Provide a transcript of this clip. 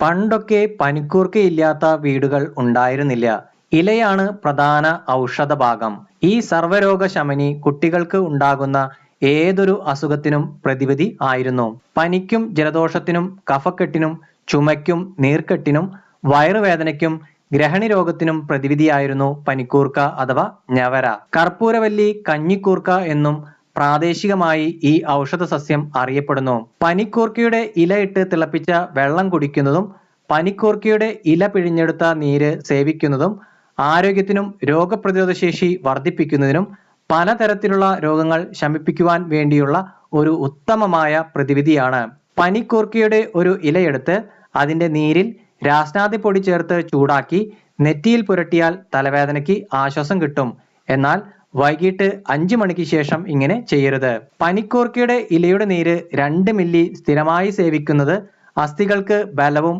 പണ്ടൊക്കെ പനിക്കൂർക്കയില്ലാത്ത വീടുകൾ ഉണ്ടായിരുന്നില്ല. ഇലയാണ് പ്രധാന ഔഷധ ഭാഗം. ഈ സർവ്വരോഗ ശമനി കുട്ടികൾക്ക് ഉണ്ടാകുന്ന ഏതൊരു അസുഖത്തിനും പ്രതിവിധി ആയിരുന്നു. പനിക്കും ജലദോഷത്തിനും കഫക്കെട്ടിനും ചുമയ്ക്കും നീർക്കെട്ടിനും വയറുവേദനയ്ക്കും ഗ്രഹണി രോഗത്തിനും പ്രതിവിധിയായിരുന്നു പനിക്കൂർക്ക അഥവാ ഞവര. കർപ്പൂരവല്ലി, കഞ്ഞിക്കൂർക്ക എന്നും പ്രാദേശികമായി ഈ ഔഷധ സസ്യം അറിയപ്പെടുന്നു. പനിക്കൂർക്കയുടെ ഇലയിട്ട് തിളപ്പിച്ച വെള്ളം കുടിക്കുന്നതും പനിക്കൂർക്കയുടെ ഇല പിഴിഞ്ഞെടുത്ത നീര് സേവിക്കുന്നതും ആരോഗ്യത്തിനും രോഗപ്രതിരോധ ശേഷി വർദ്ധിപ്പിക്കുന്നതിനും പലതരത്തിലുള്ള രോഗങ്ങൾ ശമിപ്പിക്കുവാൻ വേണ്ടിയുള്ള ഒരു ഉത്തമമായ പ്രതിവിധിയാണ്. പനിക്കൂർക്കയുടെ ഒരു ഇലയെടുത്ത് അതിന്റെ നീരിൽ രാസ്നാദിപ്പൊടി ചേർത്ത് ചൂടാക്കി നെറ്റിയിൽ പുരട്ടിയാൽ തലവേദനയ്ക്ക് ആശ്വാസം കിട്ടും. എന്നാൽ വൈകിട്ട് 5 മണിക്ക് ശേഷം ഇങ്ങനെ ചെയ്യരുത്. പനിക്കൂർക്കയുടെ ഇലയുടെ നീര് 2 മില്ലി സ്ഥിരമായി സേവിക്കുന്നത് അസ്ഥികൾക്ക് ബലവും